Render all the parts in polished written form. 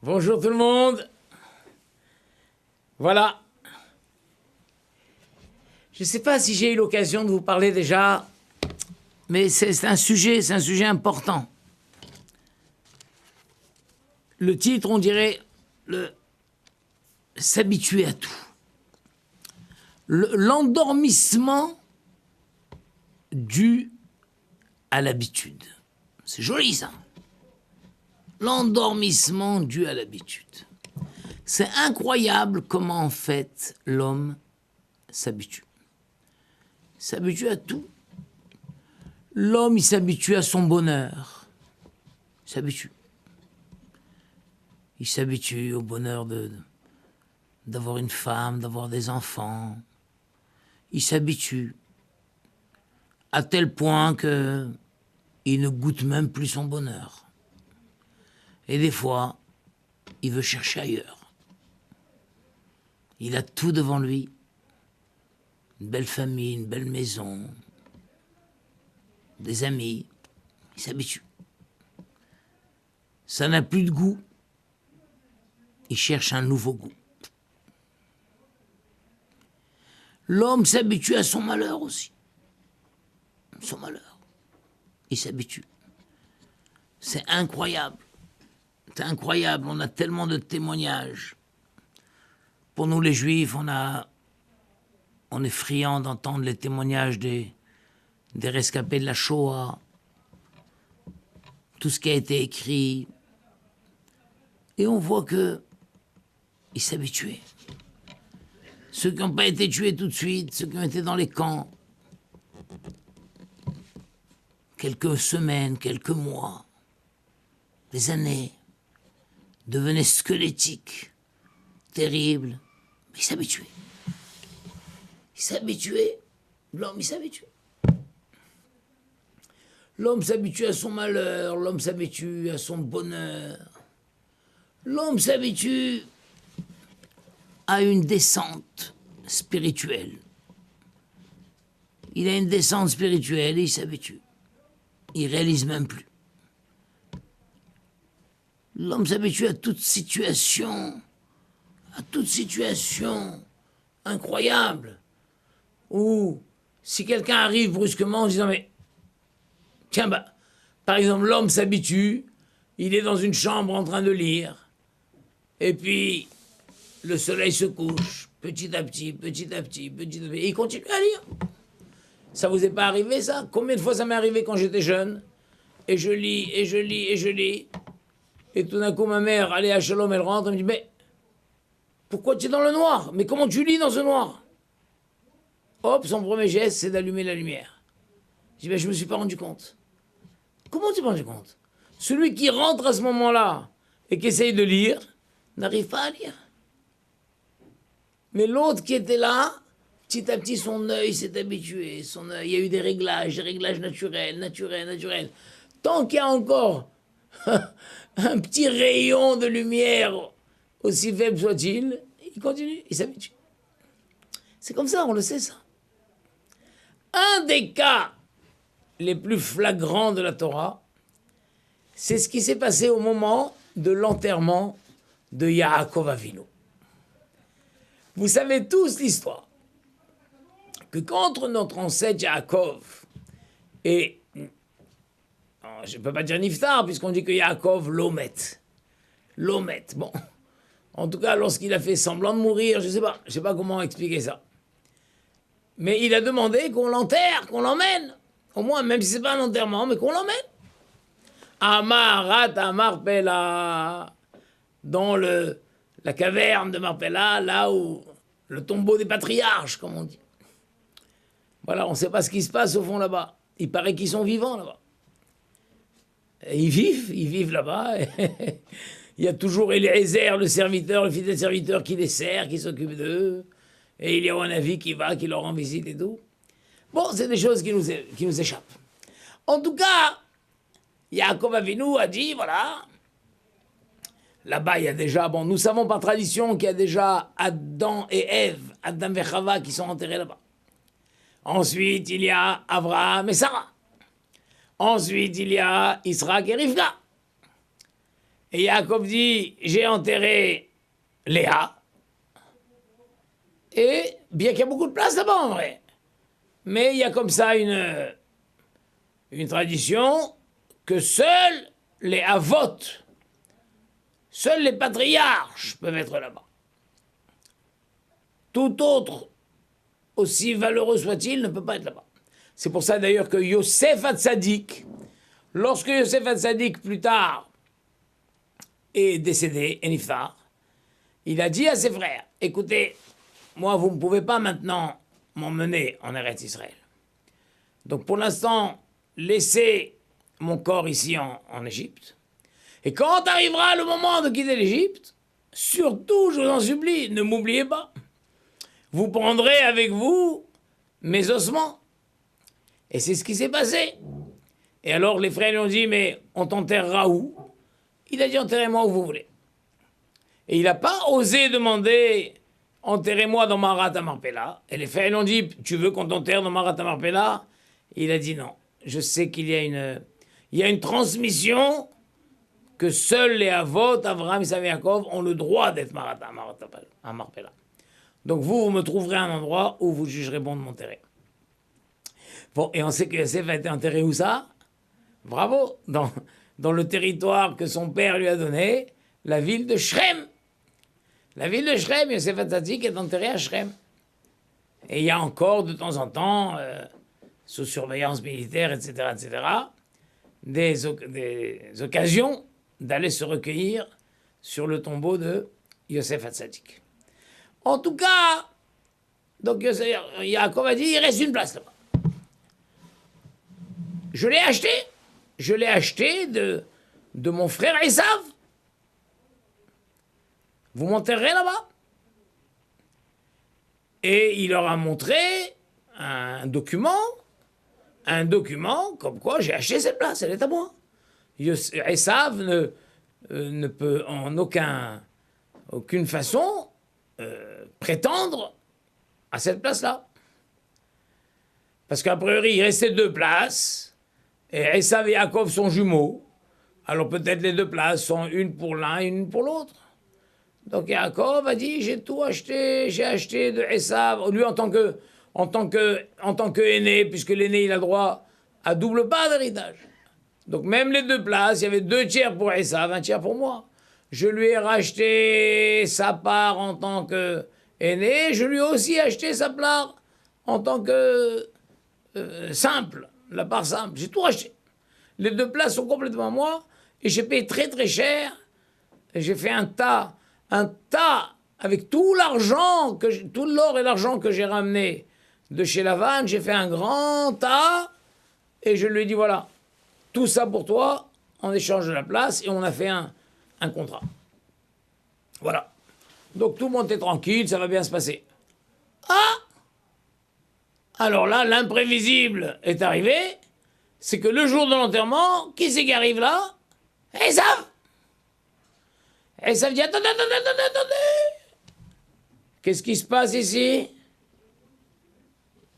Bonjour tout le monde. Voilà. Je ne sais pas si j'ai eu l'occasion de vous parler déjà, mais c'est un sujet important. Le titre, on dirait s'habituer à tout. L'endormissement dû à l'habitude. C'est joli ça. L'endormissement dû à l'habitude. C'est incroyable comment, en fait, l'homme s'habitue. Il s'habitue à tout. L'homme, il s'habitue à son bonheur. Il s'habitue. Il s'habitue au bonheur d'avoir une femme, d'avoir des enfants. Il s'habitue. À tel point que il ne goûte même plus son bonheur. Et des fois, il veut chercher ailleurs. Il a tout devant lui. Une belle famille, une belle maison, des amis. Il s'habitue. Ça n'a plus de goût. Il cherche un nouveau goût. L'homme s'habitue à son malheur aussi. Son malheur. Il s'habitue. C'est incroyable. C'est incroyable, on a tellement de témoignages. Pour nous les Juifs, on est friands d'entendre les témoignages des rescapés de la Shoah, tout ce qui a été écrit. Et on voit qu'ils s'habituaient. Ceux qui n'ont pas été tués tout de suite, ceux qui ont été dans les camps, quelques semaines, quelques mois, des années, devenaient squelettiques, terribles, mais il s'habituait. Il s'habituait, l'homme il s'habitue. L'homme s'habitue à son malheur, l'homme s'habitue à son bonheur. L'homme s'habitue à une descente spirituelle. Il a une descente spirituelle et il s'habitue. Il réalise même plus. L'homme s'habitue à toute situation incroyable, où si quelqu'un arrive brusquement en disant mais tiens par exemple l'homme s'habitue, il est dans une chambre en train de lire, et puis le soleil se couche petit à petit, et il continue à lire. Ça vous est pas arrivé ça? Combien de fois ça m'est arrivé quand j'étais jeune? Et je lis. Et tout d'un coup, ma mère, allez à Shalom, elle rentre, elle me dit, mais pourquoi tu es dans le noir? Mais comment tu lis dans ce noir? Hop, son premier geste, c'est d'allumer la lumière. Je dis, mais je me suis pas rendu compte. Comment tu t'es pas rendu compte? Celui qui rentre à ce moment-là et qui essaye de lire, n'arrive pas à lire. Mais l'autre qui était là, petit à petit, son œil s'est habitué. Son œil, il y a eu des réglages naturels. Tant qu'il y a encore un petit rayon de lumière, aussi faible soit-il, il continue, il s'habitue. C'est comme ça, on le sait ça. Un des cas les plus flagrants de la Torah, c'est ce qui s'est passé au moment de l'enterrement de Yaakov Avinu. Vous savez tous l'histoire, que contre notre ancêtre Yaakov et je ne peux pas dire Niftar, puisqu'on dit que Yaakov l'omet. Bon. En tout cas, lorsqu'il a fait semblant de mourir, je sais pas comment expliquer ça. Mais il a demandé qu'on l'enterre, qu'on l'emmène. Au moins, même si c'est pas un enterrement, mais qu'on l'emmène. Amarat Marpella, dans la caverne de Marpella, là où le tombeau des patriarches, comme on dit. Voilà, on ne sait pas ce qui se passe au fond là-bas. Il paraît qu'ils sont vivants là-bas. Et ils vivent là-bas. Il y a toujours Eliezer, le serviteur, le fidèle serviteur qui les sert, qui s'occupe d'eux. Et il y a un avis qui va, qui leur rend visite et tout. Bon, c'est des choses qui nous échappent. En tout cas, Yaakov Avinu a dit, voilà, là-bas il y a déjà, bon, nous savons par tradition qu'il y a déjà Adam et Ève, Adam et Chava qui sont enterrés là-bas. Ensuite, il y a Abraham et Sarah. Ensuite, il y a Israël et Rivka. Et Yaakov dit, j'ai enterré Léa. Et bien qu'il y a beaucoup de place là-bas en vrai. Mais il y a comme ça une tradition que seuls les avot, seuls les patriarches peuvent être là-bas. Tout autre, aussi valeureux soit-il, ne peut pas être là-bas. C'est pour ça d'ailleurs que Yosef Hatzadik, lorsque Yosef Hatzadik plus tard est décédé, Eniftar, il a dit à ses frères, écoutez, moi vous ne pouvez pas maintenant m'emmener en Eretz Israël. Donc pour l'instant, laissez mon corps ici en Égypte. Et quand arrivera le moment de quitter l'Égypte, surtout, je vous en supplie, ne m'oubliez pas. Vous prendrez avec vous mes ossements. Et c'est ce qui s'est passé. Et alors les frères lui ont dit, mais on t'enterrera où? Il a dit, enterrez-moi où vous voulez. Et il n'a pas osé demander, enterrez-moi dans Marat Marpella. Et les frères lui ont dit, tu veux qu'on t'enterre dans Marat Marpella? Il a dit non. Je sais qu'il y a une transmission que seuls les Avot, Abraham, Isaac et Yaakov, ont le droit d'être à Marpella. Donc vous me trouverez un endroit où vous jugerez bon de m'enterrer. Bon, et on sait que Yosef a été enterré où ça? Bravo, dans le territoire que son père lui a donné, la ville de Shrem. La ville de Shrem, Yosef Hatzadik est enterré à Shrem. Et il y a encore de temps en temps, sous surveillance militaire, etc., des occasions d'aller se recueillir sur le tombeau de Yosef Hatzadik. En tout cas, donc Yaakov a dit, il reste une place là-bas. Je l'ai acheté de mon frère Esav. Vous m'enterrerez là-bas. Et il leur a montré un document comme quoi j'ai acheté cette place, elle est à moi. Esav ne peut en aucune façon prétendre à cette place-là. Parce qu'a priori, il restait 2 places, et Esav et Yaakov sont jumeaux, alors peut-être les 2 places sont une pour l'un et une pour l'autre. Donc Yaakov a dit, j'ai tout acheté, j'ai acheté de Esav, lui en tant que aîné, puisque l'aîné il a droit à double part d'héritage. Donc même les 2 places, il y avait 2 tiers pour Esav, 1 tiers pour moi. Je lui ai racheté sa part en tant qu'aîné, je lui ai aussi acheté sa part en tant que simple, la part simple. J'ai tout racheté. Les 2 places sont complètement à moi, et j'ai payé très très cher, et j'ai fait un tas, avec tout l'argent, tout l'or et l'argent que j'ai ramené de chez Lavan, j'ai fait un grand tas, et je lui ai dit, voilà, tout ça pour toi, en échange de la place, et on a fait un contrat. Voilà. Donc tout le monde est tranquille, ça va bien se passer. Ah! Alors là, l'imprévisible est arrivé, c'est que le jour de l'enterrement, qui c'est qui arrive là? Esav! Esav dit, attendez. Qu'est-ce qui se passe ici?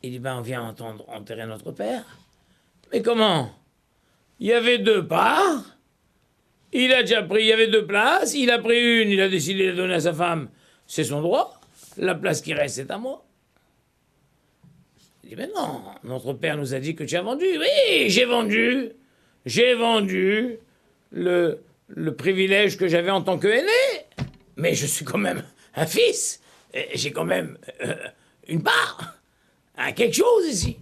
Il dit, on vient enterrer notre père. Mais comment? Il y avait 2 parts, il a déjà pris, il y avait 2 places, il a pris une, il a décidé de la donner à sa femme, c'est son droit, la place qui reste, c'est à moi. Il dit, mais non, notre père nous a dit que tu as vendu. Oui, j'ai vendu le privilège que j'avais en tant qu'aîné, mais je suis quand même un fils, et j'ai quand même une part. quelque chose ici.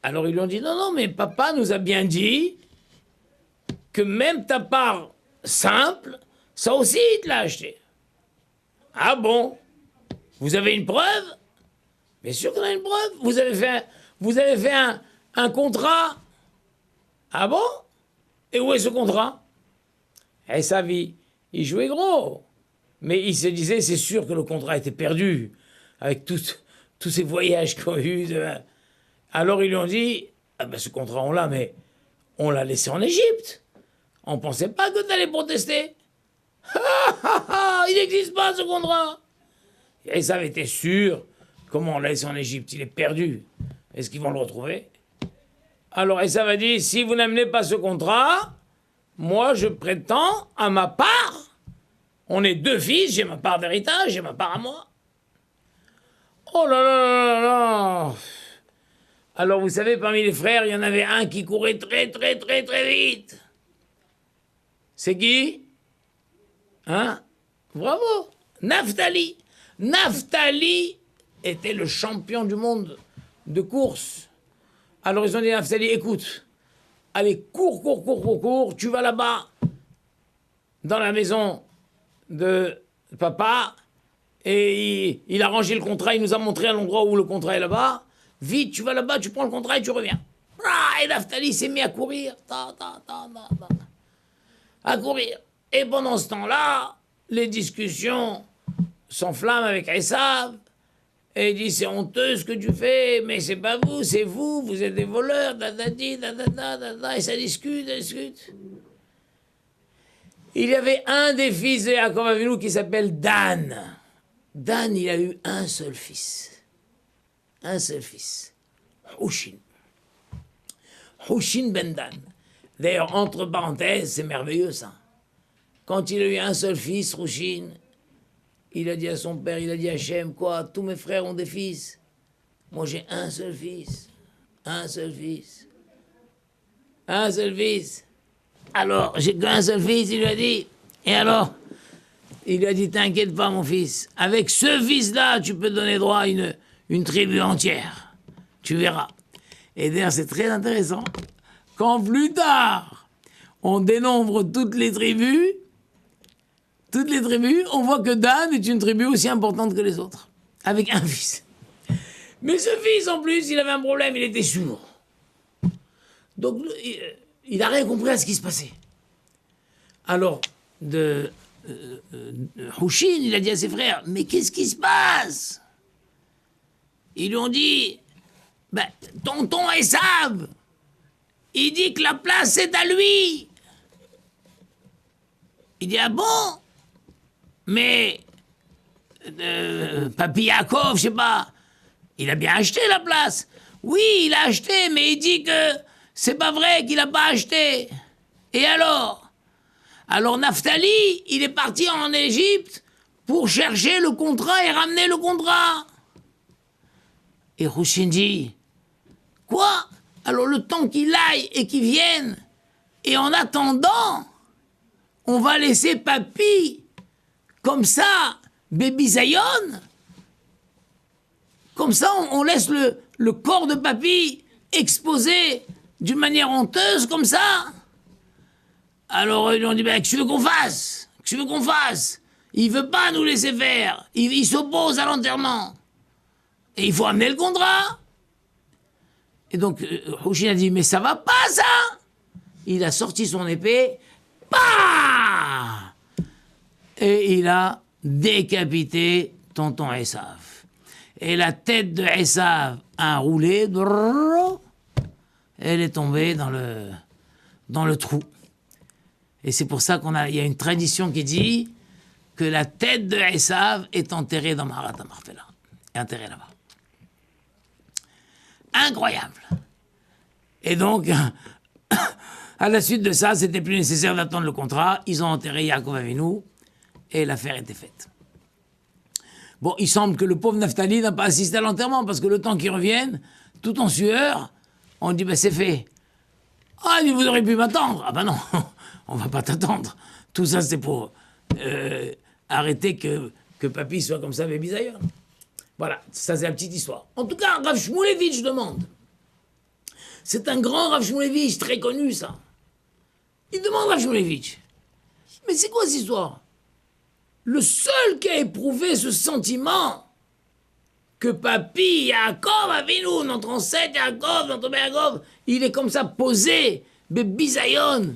Alors ils lui ont dit, non, non, mais papa nous a bien dit que même ta part simple, ça aussi il te l'a acheté. Ah bon? Vous avez une preuve? Bien sûr qu'on a une preuve. Vous avez fait un contrat. Ah bon? Et où est ce contrat? Et sa vie, il jouait gros. Mais il se disait, c'est sûr que le contrat était perdu, avec tous ces voyages qu'on a eus. Alors ils lui ont dit, ah ben ce contrat on l'a, mais on l'a laissé en Égypte. On pensait pas que tu allais protester. Il n'existe pas ce contrat. Et ça avait été sûr. Comment on l'a laissé en Égypte? Il est perdu. Est-ce qu'ils vont le retrouver? Alors Esav a dit, si vous n'amenez pas ce contrat, moi je prétends à ma part. On est 2 fils, j'ai ma part d'héritage, j'ai ma part à moi. Oh là là là là. Alors vous savez, parmi les frères, il y en avait un qui courait très très très très vite. C'est qui? Hein? Bravo! Naphtali! Naphtali était le champion du monde de course. Alors ils ont dit à Naphtali, écoute, allez, cours, tu vas là-bas, dans la maison de papa, et il a rangé le contrat, il nous a montré à l'endroit où le contrat est là-bas. Vite, tu vas là-bas, tu prends le contrat et tu reviens. Et Naphtali s'est mis à courir. À courir. Et pendant ce temps-là, les discussions s'enflamment avec Esav. Et il dit, c'est honteux ce que tu fais, mais c'est pas vous, c'est vous, vous êtes des voleurs, et ça discute. Il y avait un des fils de Yaakov Avinu qui s'appelle Dan. Dan, il a eu un seul fils. Un seul fils. Hushin. Hushin ben Dan. D'ailleurs, entre parenthèses, c'est merveilleux ça. Quand il a eu un seul fils, Hushin, il a dit à son père, il a dit à Hachem, quoi, tous mes frères ont des fils. Moi j'ai un seul fils. Un seul fils. Un seul fils. Alors, j'ai qu'un seul fils, il lui a dit. Et alors? Il lui a dit, t'inquiète pas mon fils. Avec ce fils-là, tu peux donner droit à une tribu entière. Tu verras. Et d'ailleurs, c'est très intéressant. Quand plus tard, on dénombre toutes les tribus, on voit que Dan est une tribu aussi importante que les autres. Avec un fils. Mais ce fils, en plus, il avait un problème, il était sourd. Donc, il n'a rien compris à ce qui se passait. Alors, Hushin, il a dit à ses frères, mais qu'est-ce qui se passe? Ils lui ont dit, ben, tonton Esav, il dit que la place est à lui. Il dit, ah bon? Mais, Papy Yaakov, je sais pas, il a bien acheté la place. Oui, il a acheté, mais il dit que c'est pas vrai qu'il a pas acheté. Et alors? Alors Naphtali, il est parti en Égypte pour chercher le contrat et ramener le contrat. Et Hushin dit, quoi? Alors le temps qu'il aille et qu'il vienne, et en attendant, on va laisser Papy, comme ça, Baby Zion, comme ça on laisse le corps de Papy exposé d'une manière honteuse comme ça. Alors ils lui ont dit, ben, que tu veux qu'on fasse? Que tu veux qu'on fasse? Il veut pas nous laisser faire. Il s'oppose à l'enterrement. Et il faut amener le contrat. Et donc, Hushin a dit, mais ça va pas, ça? Il a sorti son épée. Bah! Et il a décapité tonton Esav. Et la tête de Esav a roulé. Elle est tombée dans le trou. Et c'est pour ça il y a une tradition qui dit que la tête de Esav est enterrée dans Maharat HaMarpela. Est enterrée là-bas. Incroyable. Et donc, à la suite de ça, c'était plus nécessaire d'attendre le contrat. Ils ont enterré Yaakov Avinu et l'affaire était faite. Bon, il semble que le pauvre Naphtali n'a pas assisté à l'enterrement parce que le temps qu'il revienne, tout en sueur, on dit, ben c'est fait. Ah, il dit, vous auriez pu m'attendre. Ah ben non, on va pas t'attendre. Tout ça, c'est pour arrêter que Papy soit comme ça, Baby Zion. Voilà, ça c'est la petite histoire. En tout cas, Rav Shmulevitch demande. C'est un grand Rav Shmulevitch, très connu ça. Il demande Rav Shmulevitch. Mais c'est quoi cette histoire? Le seul qui a éprouvé ce sentiment que Papi, Yaakov, Avinu, notre ancêtre Yaakov, notre père Yaakov, il est comme ça posé, Bisayon,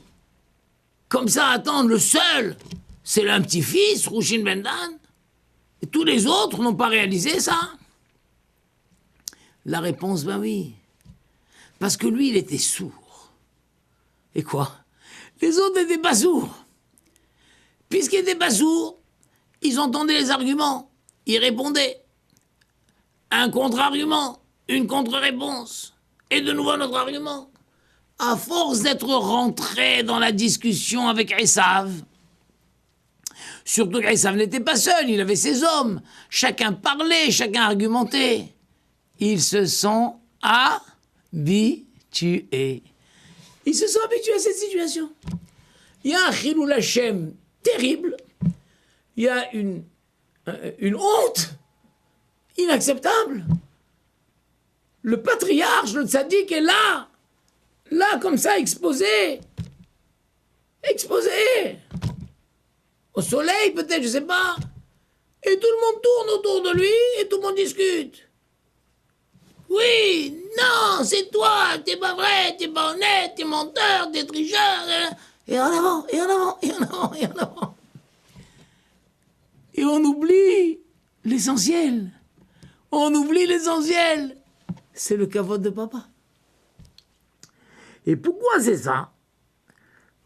comme ça attendre, le seul, c'est un petit-fils, Rouchin Bendan. Et tous les autres n'ont pas réalisé ça. La réponse, ben oui. Parce que lui, il était sourd. Et quoi? Les autres n'étaient pas sourds. Puisqu'ils n'étaient pas sourds, ils entendaient les arguments, ils répondaient. Un contre-argument, une contre-réponse, et de nouveau notre argument. À force d'être rentré dans la discussion avec Esav, surtout qu'Esav n'était pas seul, il avait ses hommes. Chacun parlait, chacun argumentait. Ils se sont habitués. Ils se sont habitués à cette situation. Il y a un Chilul Hashem terrible. Il y a une honte inacceptable. Le patriarche, le tzaddik est là. Là, comme ça, exposé. Exposé. Au soleil, peut-être, je sais pas. Et tout le monde tourne autour de lui et tout le monde discute. Oui, non, c'est toi, t'es pas vrai, t'es pas honnête, t'es menteur, t'es tricheur. Et en avant, et en avant, et en avant, et en avant. Et on oublie l'essentiel. On oublie l'essentiel. C'est le kavod de papa. Et pourquoi c'est ça?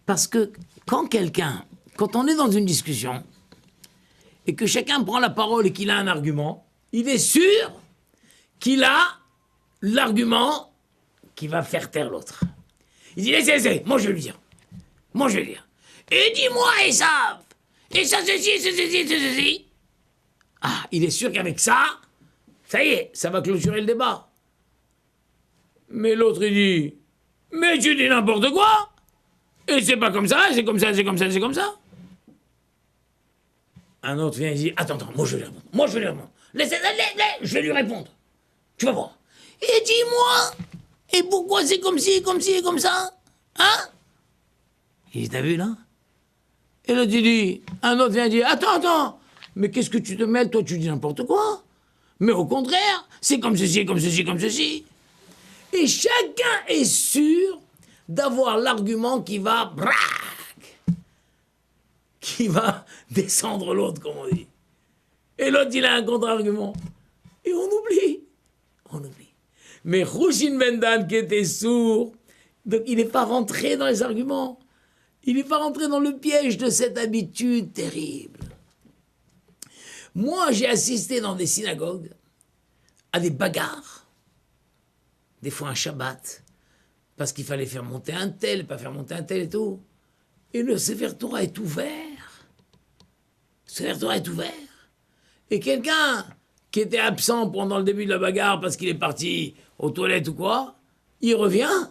Parce que quand on est dans une discussion, et que chacun prend la parole et qu'il a un argument, il est sûr qu'il a l'argument qui va faire taire l'autre. Il dit, laissez, moi je vais lui dire. Moi je vais lui dire. Et dis-moi, Esav, et ça, ceci. Ah, il est sûr qu'avec ça, ça y est, ça va clôturer le débat. Mais l'autre, il dit, mais tu dis n'importe quoi. Et c'est pas comme ça, c'est comme ça, c'est comme ça, c'est comme ça. Un autre vient et dit, attends, moi je vais lui répondre. Laisse, je vais lui répondre. Tu vas voir. Et dis-moi, et pourquoi c'est comme ci, comme ci et comme ça? Hein? Il dit, t'as vu là? Et l'autre il dit, un autre vient et dit, attends, mais qu'est-ce que tu te mêles, toi tu dis n'importe quoi. Mais au contraire, c'est comme ceci, comme ceci, comme ceci. Et chacun est sûr d'avoir l'argument qui va descendre l'autre, comme on dit. Et l'autre, il a un contre-argument. Et on oublie. Mais Rouchin Bendan, qui était sourd, donc il n'est pas rentré dans les arguments. Il n'est pas rentré dans le piège de cette habitude terrible. Moi, j'ai assisté dans des synagogues à des bagarres, des fois un Shabbat, parce qu'il fallait faire monter un tel, pas faire monter un tel et tout. Et le Sefer Torah est ouvert. Le Sefer Torah est ouvert. Et quelqu'un qui était absent pendant le début de la bagarre parce qu'il est parti aux toilettes ou quoi, il revient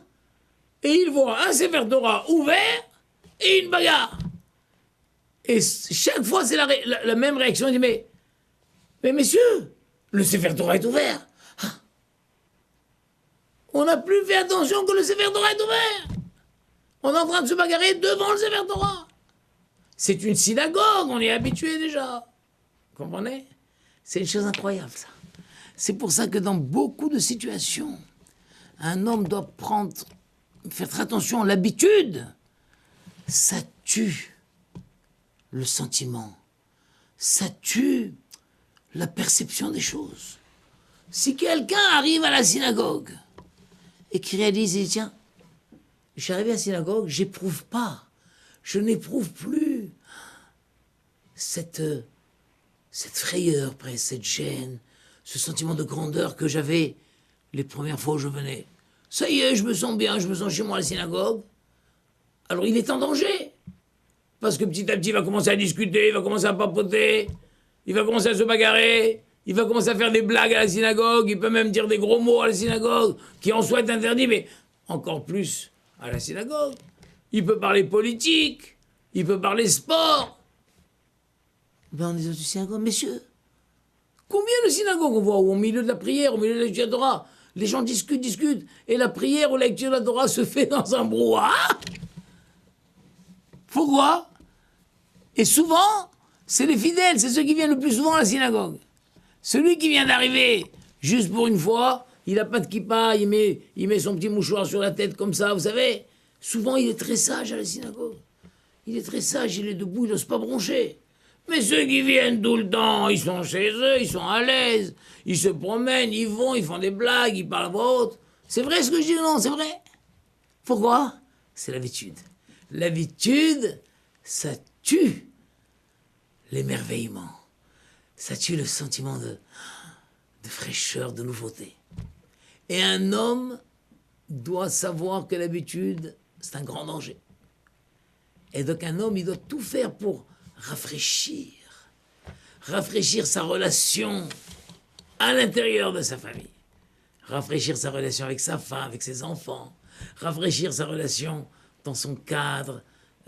et il voit un Sefer Torah ouvert et une bagarre. Et chaque fois, c'est la même réaction. Il dit, mais messieurs, le Sefer Torah est ouvert. Ah. On n'a plus fait attention que le Sefer Torah est ouvert. On est en train de se bagarrer devant le Sefer Torah. C'est une synagogue, on est habitué déjà. Vous comprenez? C'est une chose incroyable, ça. C'est pour ça que dans beaucoup de situations, un homme doit faire très attention. L'habitude, ça tue le sentiment. Ça tue la perception des choses. Si quelqu'un arrive à la synagogue et qui réalise, il dit, tiens, je suis arrivé à la synagogue, je n'éprouve plus cette frayeur, presque, cette gêne, ce sentiment de grandeur que j'avais les premières fois où je venais. Ça y est, je me sens bien, je me sens chez moi à la synagogue. Alors il est en danger. Parce que petit à petit, il va commencer à discuter, il va commencer à papoter, il va commencer à se bagarrer, il va commencer à faire des blagues à la synagogue, il peut même dire des gros mots à la synagogue, qui en soient interdits, mais encore plus à la synagogue. Il peut parler politique, il peut parler sport. Ben on est dans une synagogue, messieurs, Combien de synagogues on voit où, au milieu de la prière, au milieu de la lecture de la Torah, les gens discutent, et la prière ou la lecture de la Torah se fait dans un brouhaha? Pourquoi? Et souvent, c'est les fidèles, c'est ceux qui viennent le plus souvent à la synagogue. Celui qui vient d'arriver, juste pour une fois, il n'a pas de kippa, il met son petit mouchoir sur la tête comme ça, vous savez. Souvent, il est très sage à la synagogue. Il est très sage, il est debout, il n'ose pas broncher. Mais ceux qui viennent tout le temps, ils sont chez eux, ils sont à l'aise, ils se promènent, ils vont, ils font des blagues, ils parlent à voix haute. C'est vrai ce que je dis, non, c'est vrai. Pourquoi? C'est l'habitude. L'habitude, ça tue l'émerveillement. Ça tue le sentiment de fraîcheur, de nouveauté. Et un homme doit savoir que l'habitude, c'est un grand danger. Et donc un homme, il doit tout faire pour rafraîchir sa relation à l'intérieur de sa famille, rafraîchir sa relation avec sa femme, avec ses enfants, rafraîchir sa relation dans son cadre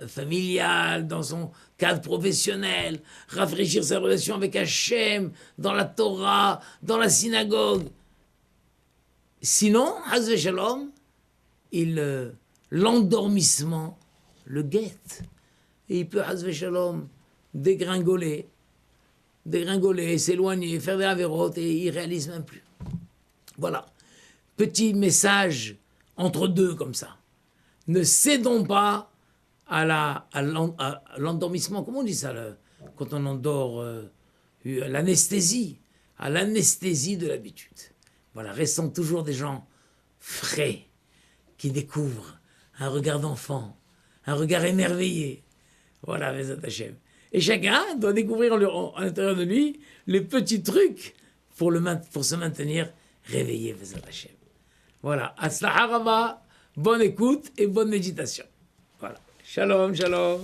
familial, dans son cadre professionnel, rafraîchir sa relation avec Hachem, dans la Torah, dans la synagogue. Sinon, Haz Shalom, l'endormissement le guette. Et il peut, Haz Shalom, dégringoler, s'éloigner, faire des avérotes, et il ne réalise même plus. Voilà. Petit message entre deux comme ça. Ne cédons pas à l'endormissement. Comment on dit ça quand on endort l'anesthésie. À l'anesthésie de l'habitude. Voilà. Restons toujours des gens frais qui découvrent un regard d'enfant, un regard émerveillé. Voilà, Bezat Hashem. Et chacun doit découvrir à l'intérieur de lui les petits trucs pour se maintenir réveillé, Bezat Hashem. Voilà. Atzlacha Rava, bonne écoute et bonne méditation. Voilà. Shalom, shalom.